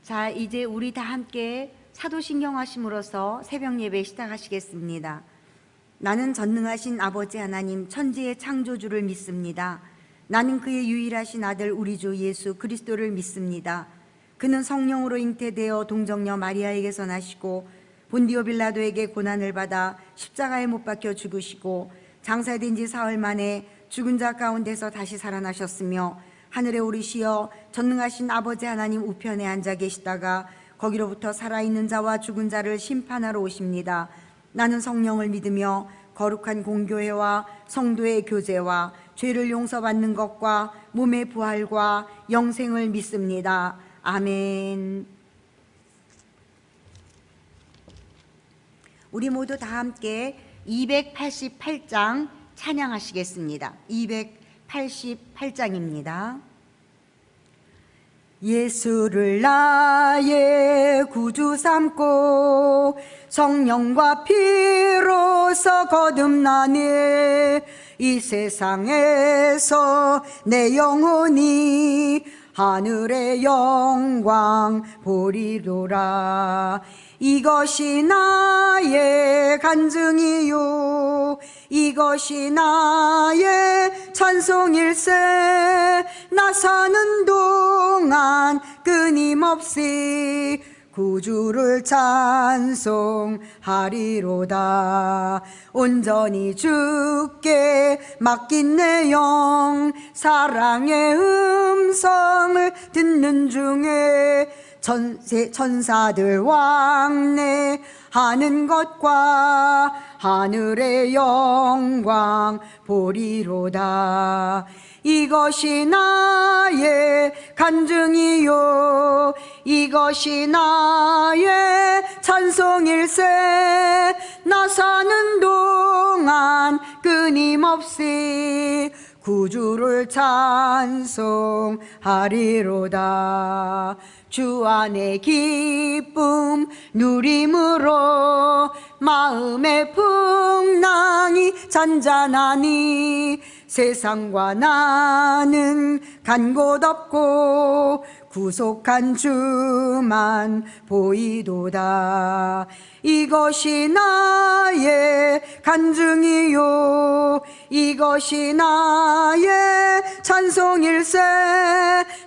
자, 이제 우리 다 함께 사도신경하심으로써 새벽 예배 시작하시겠습니다. 나는 전능하신 아버지 하나님 천지의 창조주를 믿습니다. 나는 그의 유일하신 아들 우리 주 예수 그리스도를 믿습니다. 그는 성령으로 잉태되어 동정녀 마리아에게서 나시고 본디오 빌라도에게 고난을 받아 십자가에 못 박혀 죽으시고 장사된 지 사흘 만에 죽은 자 가운데서 다시 살아나셨으며 하늘에 오르시어 전능하신 아버지 하나님 우편에 앉아 계시다가 거기로부터 살아있는 자와 죽은 자를 심판하러 오십니다. 나는 성령을 믿으며 거룩한 공교회와 성도의 교제와 죄를 용서받는 것과 몸의 부활과 영생을 믿습니다. 아멘. 우리 모두 다 함께 288장 찬양하시겠습니다. 288장입니다. 예수를 나의 구주 삼고 성령과 피로서 거듭나네. 이 세상에서 내 영혼이 하늘의 영광 보리로라. 이것이 나의 간증이요 이것이 나의 찬송일세. 나 사는 동안 끊임없이 구주를 찬송하리로다. 온전히 주께 주께 맡긴 내 영 사랑의 음성을 듣는 중에 천사들 왕래하는 것과 하늘의 영광 보리로다. 이것이 나의 간증이요 이것이 나의 찬송일세. 나 사는 동안 끊임없이 구주를 찬송하리로다. 주 안에 기쁨 누림으로 마음의 풍랑이 잔잔하니 세상과 나는 간 곳 없고 구속한 주만 보이도다. 이것이 나의 간증이요 이것이 나의 찬송일세.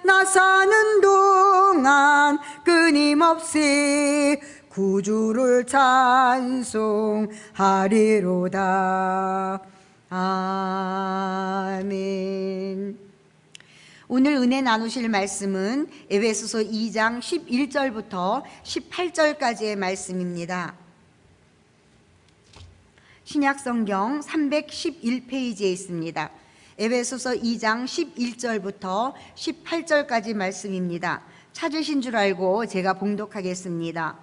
나 사는 동안 끊임없이 구주를 찬송하리로다. 아멘. 오늘 은혜 나누실 말씀은 에베소서 2장 11절부터 18절까지의 말씀입니다. 신약성경 311페이지에 있습니다. 에베소서 2장 11절부터 18절까지 말씀입니다. 찾으신 줄 알고 제가 봉독하겠습니다.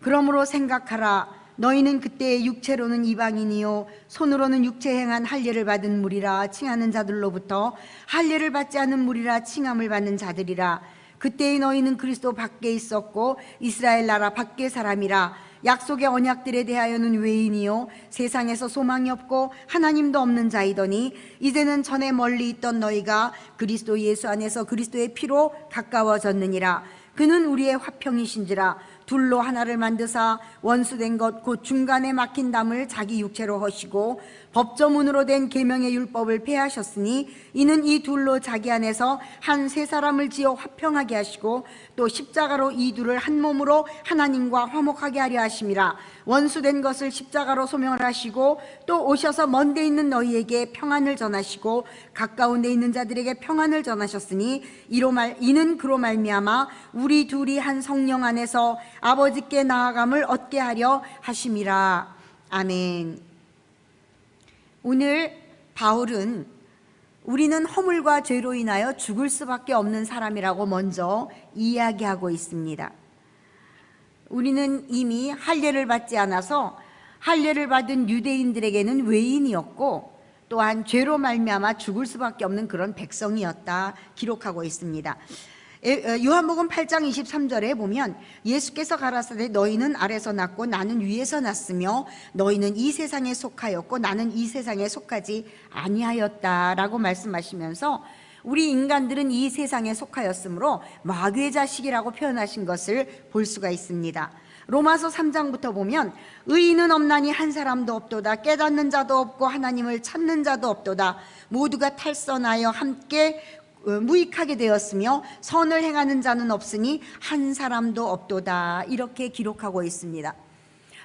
그러므로 생각하라. 너희는 그때 육체로는 이방인이요 손으로는 육체 행한 할례를 받은 무리라 칭하는 자들로부터 할례를 받지 않은 무리라 칭함을 받는 자들이라. 그때의 너희는 그리스도 밖에 있었고 이스라엘 나라 밖의 사람이라. 약속의 언약들에 대하여는 외인이요 세상에서 소망이 없고 하나님도 없는 자이더니 이제는 전에 멀리 있던 너희가 그리스도 예수 안에서 그리스도의 피로 가까워졌느니라. 그는 우리의 화평이신지라. 둘로 하나를 만드사 원수된 것 곧 중간에 막힌 담을 자기 육체로 허시고 법조문으로 된 계명의 율법을 폐하셨으니 이는 이 둘로 자기 안에서 한 세 사람을 지어 화평하게 하시고 또 십자가로 이 둘을 한 몸으로 하나님과 화목하게 하려 하심이라. 원수된 것을 십자가로 소명을 하시고 또 오셔서 먼 데 있는 너희에게 평안을 전하시고 가까운 데 있는 자들에게 평안을 전하셨으니 이는 그로 말미암아 우리 둘이 한 성령 안에서 아버지께 나아감을 얻게 하려 하심이라. 아멘. 오늘 바울은 우리는 허물과 죄로 인하여 죽을 수밖에 없는 사람이라고 먼저 이야기하고 있습니다. 우리는 이미 할례를 받지 않아서 할례를 받은 유대인들에게는 외인이었고 또한 죄로 말미암아 죽을 수밖에 없는 그런 백성이었다 기록하고 있습니다. 요한복음 8장 23절에 보면 예수께서 가라사대 너희는 아래서 났고 나는 위에서 났으며 너희는 이 세상에 속하였고 나는 이 세상에 속하지 아니하였다라고 말씀하시면서 우리 인간들은 이 세상에 속하였으므로 마귀의 자식이라고 표현하신 것을 볼 수가 있습니다. 로마서 3장부터 보면 의인은 없나니 한 사람도 없도다. 깨닫는 자도 없고 하나님을 찾는 자도 없도다. 모두가 탈선하여 함께 무익하게 되었으며 선을 행하는 자는 없으니 한 사람도 없도다. 이렇게 기록하고 있습니다.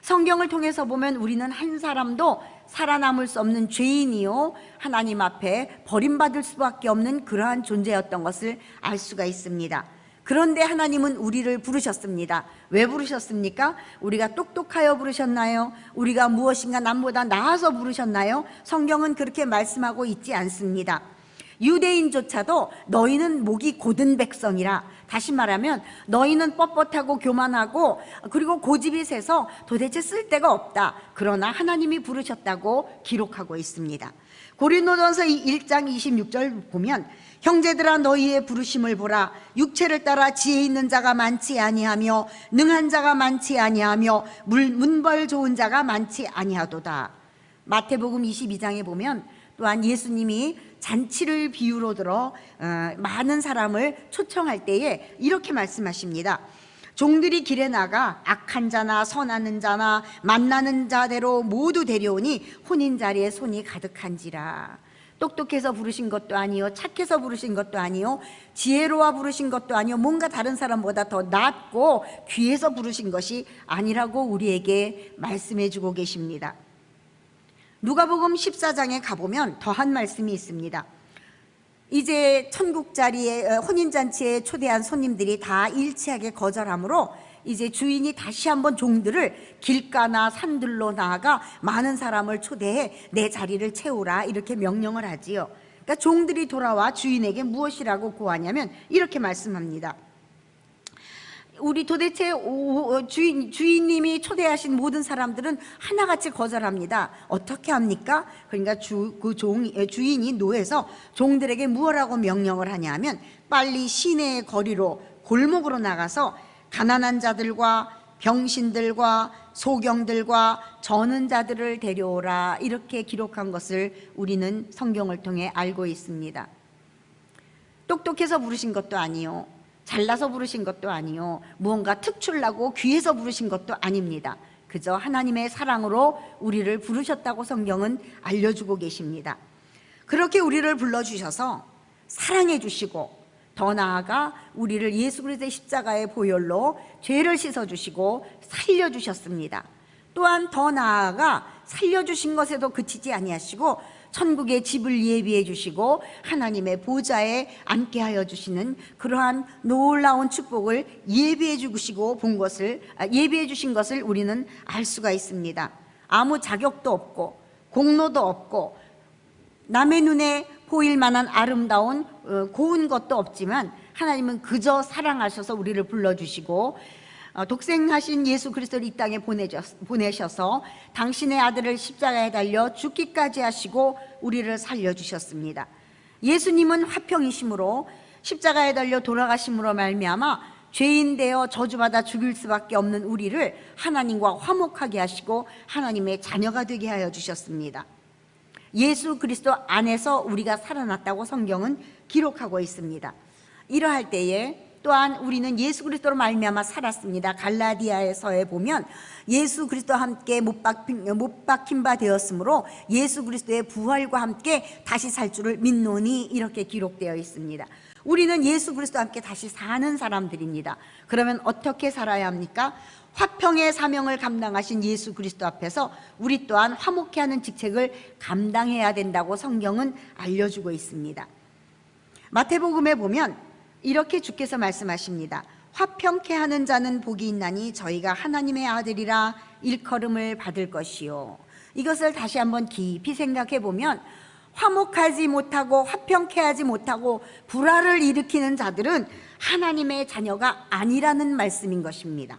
성경을 통해서 보면 우리는 한 사람도 살아남을 수 없는 죄인이요 하나님 앞에 버림받을 수밖에 없는 그러한 존재였던 것을 알 수가 있습니다. 그런데 하나님은 우리를 부르셨습니다. 왜 부르셨습니까? 우리가 똑똑하여 부르셨나요? 우리가 무엇인가 남보다 나아서 부르셨나요? 성경은 그렇게 말씀하고 있지 않습니다. 유대인조차도 너희는 목이 곧은 백성이라, 다시 말하면 너희는 뻣뻣하고 교만하고 그리고 고집이 세서 도대체 쓸데가 없다. 그러나 하나님이 부르셨다고 기록하고 있습니다. 고린도전서 1장 26절 보면 형제들아 너희의 부르심을 보라. 육체를 따라 지혜 있는 자가 많지 아니하며 능한 자가 많지 아니하며 문벌 좋은 자가 많지 아니하도다. 마태복음 22장에 보면 또한 예수님이 잔치를 비유로 들어 많은 사람을 초청할 때에 이렇게 말씀하십니다. 종들이 길에 나가 악한 자나 선하는 자나 만나는 자대로 모두 데려오니 혼인 자리에 손이 가득한지라. 똑똑해서 부르신 것도 아니요 착해서 부르신 것도 아니요 지혜로워 부르신 것도 아니요 뭔가 다른 사람보다 더 낫고 귀해서 부르신 것이 아니라고 우리에게 말씀해 주고 계십니다. 누가복음 14장에 가보면 더한 말씀이 있습니다. 이제 천국자리에 혼인잔치에 초대한 손님들이 다 일치하게 거절하므로 이제 주인이 다시 한번 종들을 길가나 산들로 나아가 많은 사람을 초대해 내 자리를 채우라 이렇게 명령을 하지요. 그러니까 종들이 돌아와 주인에게 무엇이라고 구하냐면 이렇게 말씀합니다. 우리 도대체 주인님이 초대하신 모든 사람들은 하나같이 거절합니다. 어떻게 합니까? 그러니까 주인이 노해서 종들에게 무엇라고 명령을 하냐면 빨리 시내의 거리로 골목으로 나가서 가난한 자들과 병신들과 소경들과 저는 자들을 데려오라 이렇게 기록한 것을 우리는 성경을 통해 알고 있습니다. 똑똑해서 부르신 것도 아니요, 잘나서 부르신 것도 아니요, 무언가 특출나고 귀해서 부르신 것도 아닙니다. 그저 하나님의 사랑으로 우리를 부르셨다고 성경은 알려주고 계십니다. 그렇게 우리를 불러주셔서 사랑해 주시고 더 나아가 우리를 예수 그리스도의 십자가의 보혈로 죄를 씻어주시고 살려주셨습니다. 또한 더 나아가 살려주신 것에도 그치지 아니하시고 천국의 집을 예비해 주시고 하나님의 보좌에 앉게 하여 주시는 그러한 놀라운 축복을 예비해 주신 것을 우리는 알 수가 있습니다. 아무 자격도 없고 공로도 없고 남의 눈에 보일 만한 아름다운 고운 것도 없지만 하나님은 그저 사랑하셔서 우리를 불러주시고 독생하신 예수 그리스도를 이 땅에 보내셔서 당신의 아들을 십자가에 달려 죽기까지 하시고 우리를 살려주셨습니다. 예수님은 화평이심으로 십자가에 달려 돌아가심으로 말미암아 죄인 되어 저주받아 죽일 수밖에 없는 우리를 하나님과 화목하게 하시고 하나님의 자녀가 되게 하여 주셨습니다. 예수 그리스도 안에서 우리가 살아났다고 성경은 기록하고 있습니다. 이러할 때에 또한 우리는 예수 그리스도로 말미암아 살았습니다. 갈라디아서에 보면 예수 그리스도와 함께 못 박힌 바 되었으므로 예수 그리스도의 부활과 함께 다시 살 줄을 믿노니 이렇게 기록되어 있습니다. 우리는 예수 그리스도와 함께 다시 사는 사람들입니다. 그러면 어떻게 살아야 합니까? 화평의 사명을 감당하신 예수 그리스도 앞에서 우리 또한 화목케 하는 직책을 감당해야 된다고 성경은 알려주고 있습니다. 마태복음에 보면 이렇게 주께서 말씀하십니다. 화평케 하는 자는 복이 있나니 저희가 하나님의 아들이라 일컬음을 받을 것이요. 이것을 다시 한번 깊이 생각해 보면 화목하지 못하고 화평케 하지 못하고 불화를 일으키는 자들은 하나님의 자녀가 아니라는 말씀인 것입니다.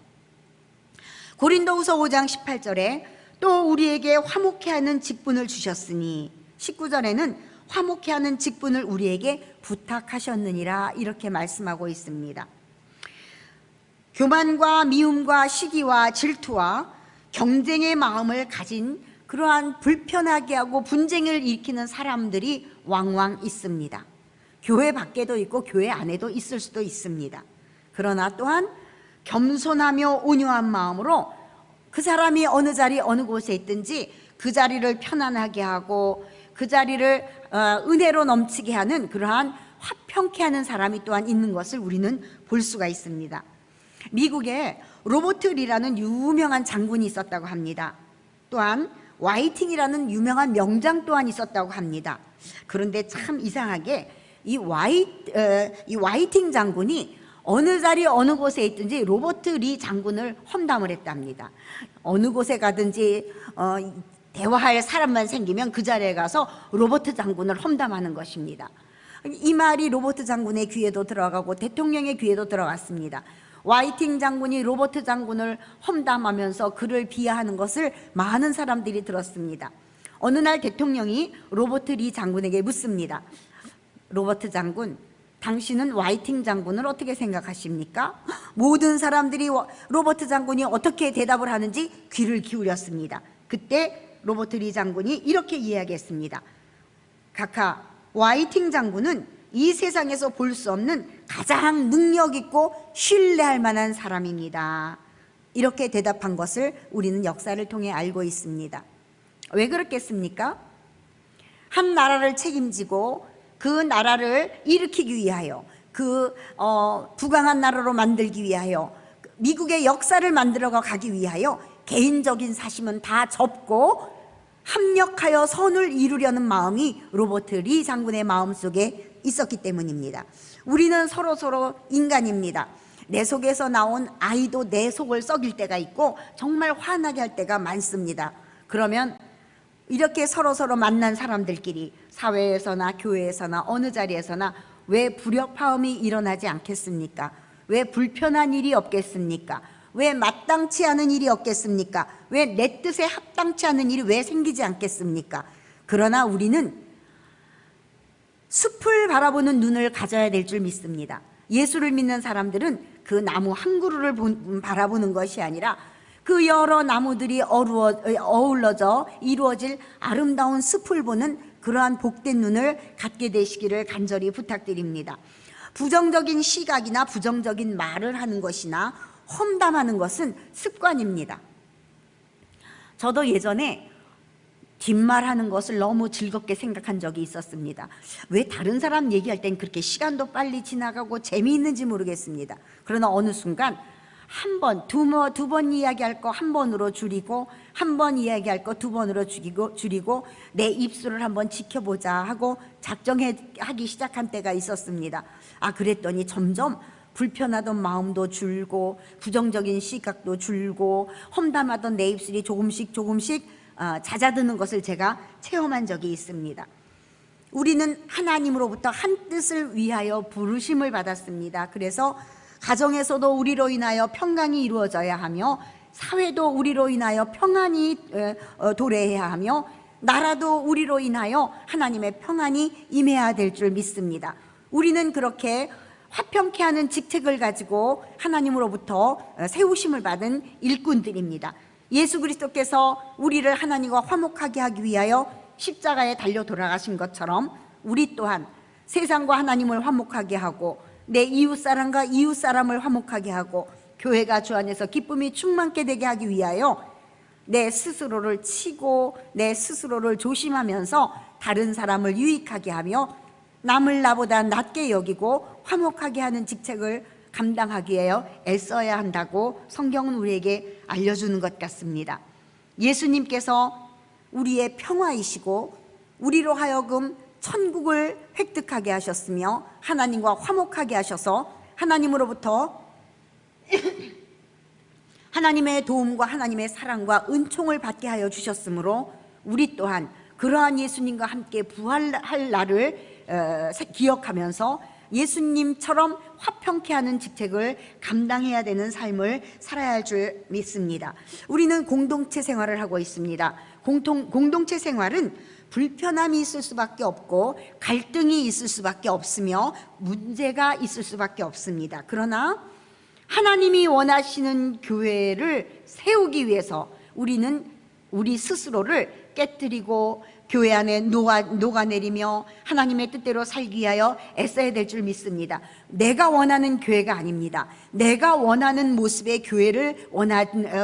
고린도후서 5장 18절에 또 우리에게 화목케 하는 직분을 주셨으니 19절에는 화목케 하는 직분을 우리에게 부탁하셨느니라 이렇게 말씀하고 있습니다. 교만과 미움과 시기와 질투와 경쟁의 마음을 가진 그러한 불편하게 하고 분쟁을 일으키는 사람들이 왕왕 있습니다. 교회 밖에도 있고 교회 안에도 있을 수도 있습니다. 그러나 또한 겸손하며 온유한 마음으로 그 사람이 어느 자리 어느 곳에 있든지 그 자리를 편안하게 하고 그 자리를 은혜로 넘치게 하는 그러한 화평케 하는 사람이 또한 있는 것을 우리는 볼 수가 있습니다. 미국에 로버트 리라는 유명한 장군이 있었다고 합니다. 또한 와이팅이라는 유명한 명장 또한 있었다고 합니다. 그런데 참 이상하게 이 와이팅 장군이 어느 자리 어느 곳에 있든지 로버트 리 장군을 험담을 했답니다. 어느 곳에 가든지 대화할 사람만 생기면 그 자리에 가서 로버트 장군을 험담하는 것입니다. 이 말이 로버트 장군의 귀에도 들어가고 대통령의 귀에도 들어갔습니다. 와이팅 장군이 로버트 장군을 험담하면서 그를 비하하는 것을 많은 사람들이 들었습니다. 어느 날 대통령이 로버트 리 장군에게 묻습니다. 로버트 장군, 당신은 와이팅 장군을 어떻게 생각하십니까? 모든 사람들이 로버트 장군이 어떻게 대답을 하는지 귀를 기울였습니다. 그때 로버트 리 장군이 이렇게 이야기했습니다. 각하, 와이팅 장군은 이 세상에서 볼 수 없는 가장 능력 있고 신뢰할 만한 사람입니다. 이렇게 대답한 것을 우리는 역사를 통해 알고 있습니다. 왜 그렇겠습니까? 한 나라를 책임지고 그 나라를 일으키기 위하여 부강한 나라로 만들기 위하여 미국의 역사를 만들어 가기 위하여 개인적인 사심은 다 접고 합력하여 선을 이루려는 마음이 로버트 리 장군의 마음속에 있었기 때문입니다. 우리는 서로 인간입니다. 내 속에서 나온 아이도 내 속을 썩일 때가 있고 정말 화나게 할 때가 많습니다. 그러면 이렇게 서로 만난 사람들끼리 사회에서나 교회에서나 어느 자리에서나 왜 불협화음이 일어나지 않겠습니까? 왜 불편한 일이 없겠습니까? 왜 마땅치 않은 일이 없겠습니까? 왜 내 뜻에 합당치 않은 일이 왜 생기지 않겠습니까? 그러나 우리는 숲을 바라보는 눈을 가져야 될 줄 믿습니다. 예수를 믿는 사람들은 그 나무 한 그루를 바라보는 것이 아니라 그 여러 나무들이 어우러져 이루어질 아름다운 숲을 보는 그러한 복된 눈을 갖게 되시기를 간절히 부탁드립니다. 부정적인 시각이나 부정적인 말을 하는 것이나 험담하는 것은 습관입니다. 저도 예전에 뒷말하는 것을 너무 즐겁게 생각한 적이 있었습니다. 왜 다른 사람 얘기할 땐 그렇게 시간도 빨리 지나가고 재미있는지 모르겠습니다. 그러나 어느 순간 한 번, 두 번 이야기할 거 한 번으로 줄이고 한 번 이야기할 거 두 번으로 줄이고 내 입술을 한번 지켜보자 하고 작정하기 시작한 때가 있었습니다. 그랬더니 점점 불편하던 마음도 줄고 부정적인 시각도 줄고 험담하던 내 입술이 조금씩 잦아드는 것을 제가 체험한 적이 있습니다. 우리는 하나님으로부터 한 뜻을 위하여 부르심을 받았습니다. 그래서 가정에서도 우리로 인하여 평강이 이루어져야 하며 사회도 우리로 인하여 평안이 도래해야 하며 나라도 우리로 인하여 하나님의 평안이 임해야 될 줄 믿습니다. 우리는 그렇게 화평케 하는 직책을 가지고 하나님으로부터 세우심을 받은 일꾼들입니다. 예수 그리스도께서 우리를 하나님과 화목하게 하기 위하여 십자가에 달려 돌아가신 것처럼 우리 또한 세상과 하나님을 화목하게 하고 내 이웃사람과 이웃사람을 화목하게 하고 교회가 주 안에서 기쁨이 충만케 되게 하기 위하여 내 스스로를 치고 내 스스로를 조심하면서 다른 사람을 유익하게 하며 남을 나보다 낮게 여기고 화목하게 하는 직책을 감당하기 위하여 애써야 한다고 성경은 우리에게 알려주는 것 같습니다. 예수님께서 우리의 평화이시고 우리로 하여금 천국을 획득하게 하셨으며 하나님과 화목하게 하셔서 하나님으로부터 하나님의 도움과 하나님의 사랑과 은총을 받게 하여 주셨으므로 우리 또한 그러한 예수님과 함께 부활할 날을 기억하면서 예수님처럼 화평케 하는 직책을 감당해야 되는 삶을 살아야 할 줄 믿습니다. 우리는 공동체 생활을 하고 있습니다. 공동체 생활은 불편함이 있을 수밖에 없고 갈등이 있을 수밖에 없으며 문제가 있을 수밖에 없습니다. 그러나 하나님이 원하시는 교회를 세우기 위해서 우리는 우리 스스로를 깨뜨리고 교회 안에 녹아내리며 하나님의 뜻대로 살기 위하여 애써야 될 줄 믿습니다. 내가 원하는 교회가 아닙니다. 내가 원하는 모습의 교회를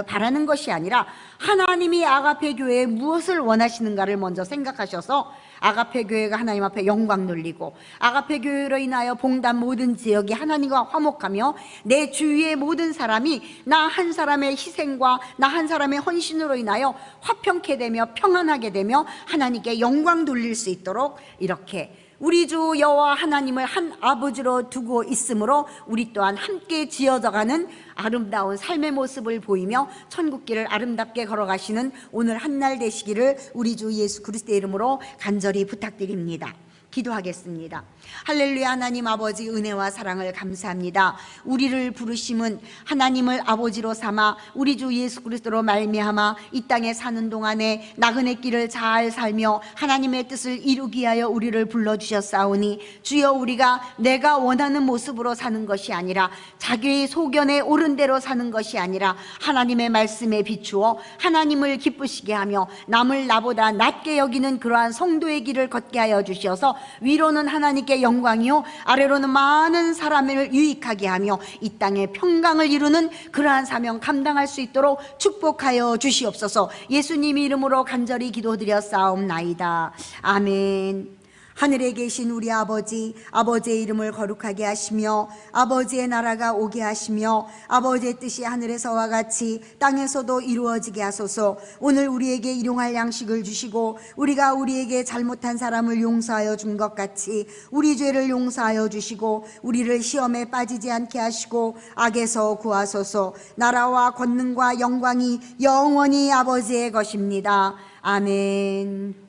바라는 것이 아니라 하나님이 아가페 교회에 무엇을 원하시는가를 먼저 생각하셔서 아가페 교회가 하나님 앞에 영광 돌리고 아가페 교회로 인하여 봉단 모든 지역이 하나님과 화목하며 내 주위의 모든 사람이 나 한 사람의 희생과 나 한 사람의 헌신으로 인하여 화평케 되며 평안하게 되며 하나님께 영광 돌릴 수 있도록 이렇게 우리 주 여호와 하나님을 한 아버지로 두고 있으므로 우리 또한 함께 지어져가는 아름다운 삶의 모습을 보이며 천국길을 아름답게 걸어가시는 오늘 한날 되시기를 우리 주 예수 그리스도의 이름으로 간절히 부탁드립니다. 기도하겠습니다. 할렐루야. 하나님 아버지 은혜와 사랑을 감사합니다. 우리를 부르심은 하나님을 아버지로 삼아 우리 주 예수 그리스도로 말미암아 이 땅에 사는 동안에 나그네 길을 잘 살며 하나님의 뜻을 이루기 위하여 우리를 불러주셨사오니 주여 우리가 내가 원하는 모습으로 사는 것이 아니라 자기의 소견에 옳은 대로 사는 것이 아니라 하나님의 말씀에 비추어 하나님을 기쁘시게 하며 남을 나보다 낮게 여기는 그러한 성도의 길을 걷게 하여 주셔서 위로는 하나님께 영광이요 아래로는 많은 사람을 유익하게 하며 이 땅에 평강을 이루는 그러한 사명 감당할 수 있도록 축복하여 주시옵소서. 예수님 이름으로 간절히 기도드려 싸움나이다. 아멘. 하늘에 계신 우리 아버지, 아버지의 이름을 거룩하게 하시며 아버지의 나라가 오게 하시며 아버지의 뜻이 하늘에서와 같이 땅에서도 이루어지게 하소서. 오늘 우리에게 일용할 양식을 주시고 우리가 우리에게 잘못한 사람을 용서하여 준 것 같이 우리 죄를 용서하여 주시고 우리를 시험에 빠지지 않게 하시고 악에서 구하소서. 나라와 권능과 영광이 영원히 아버지의 것입니다. 아멘.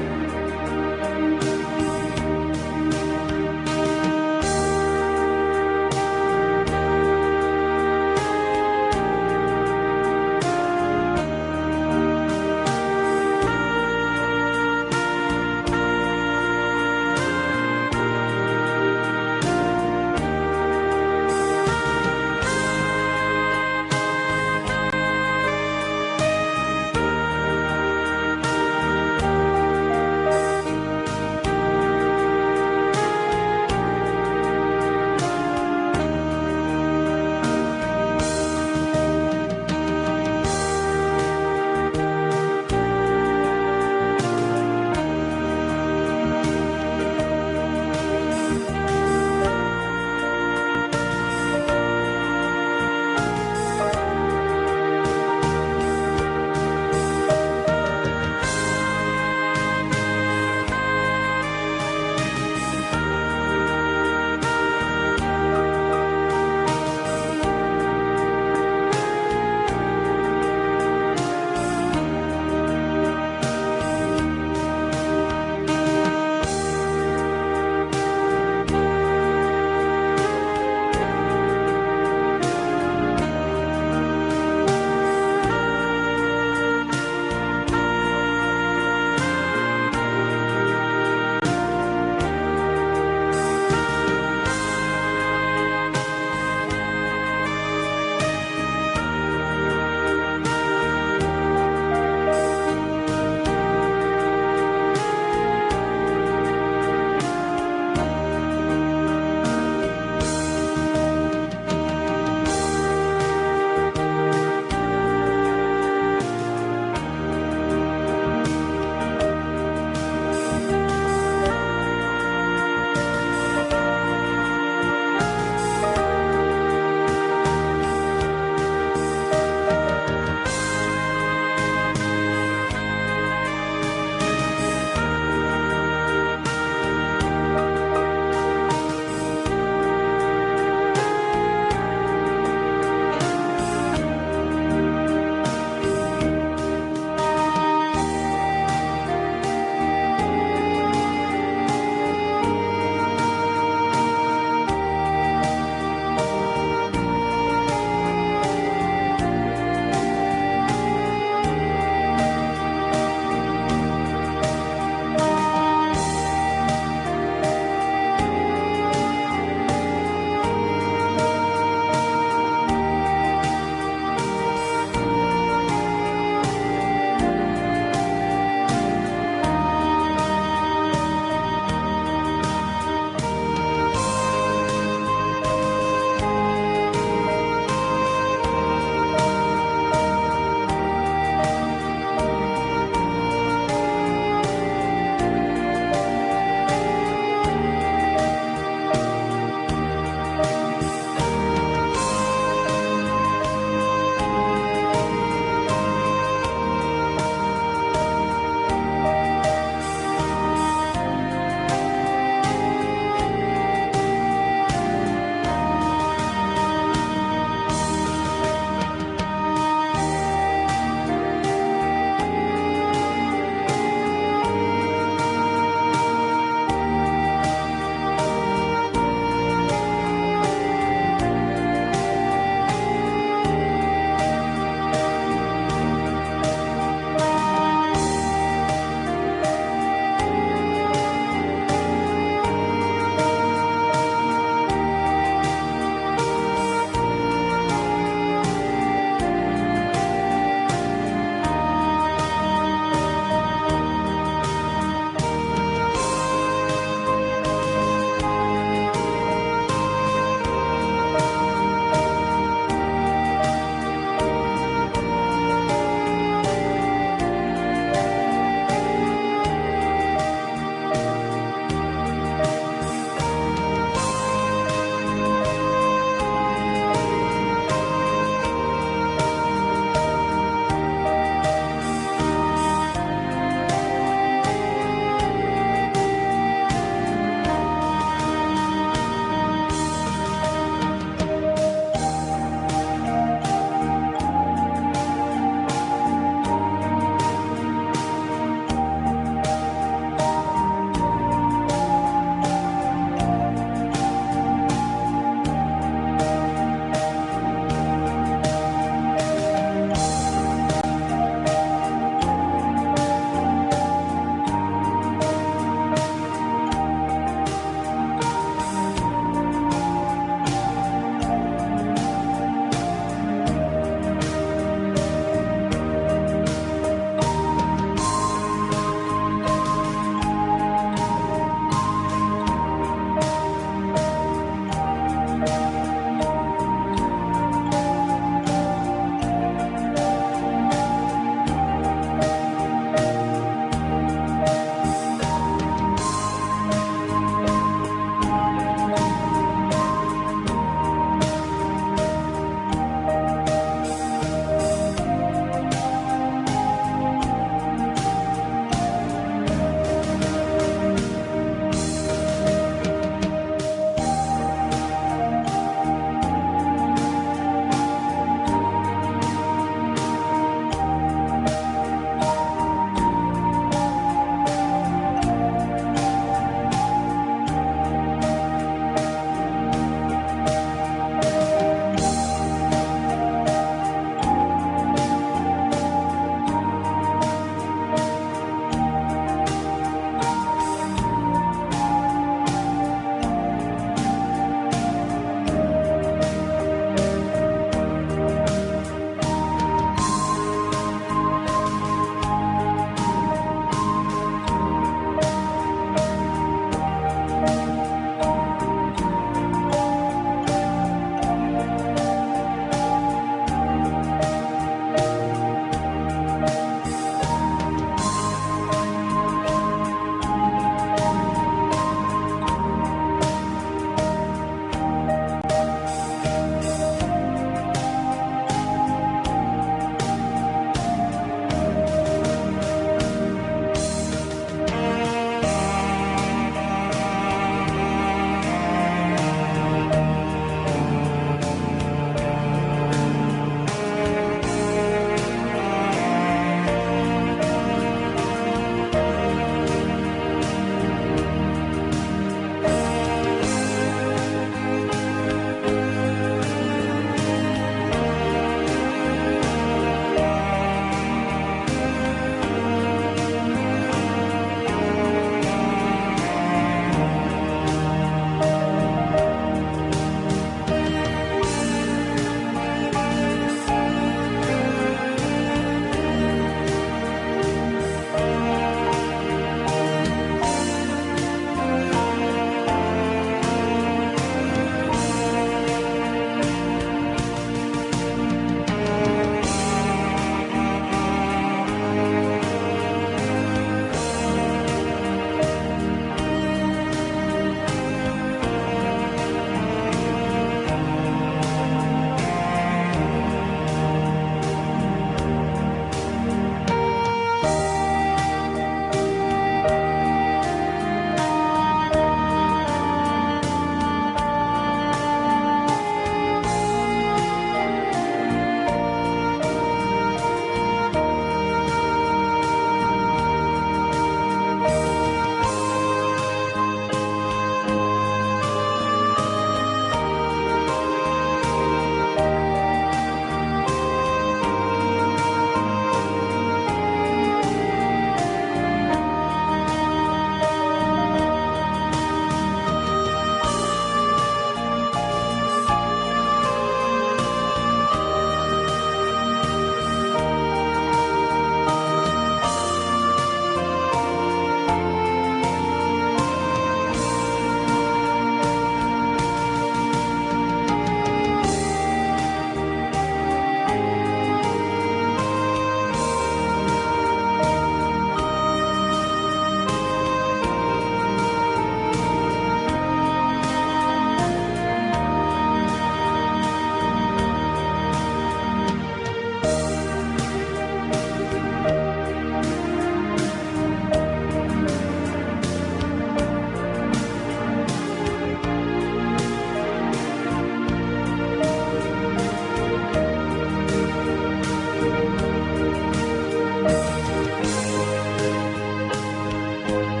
주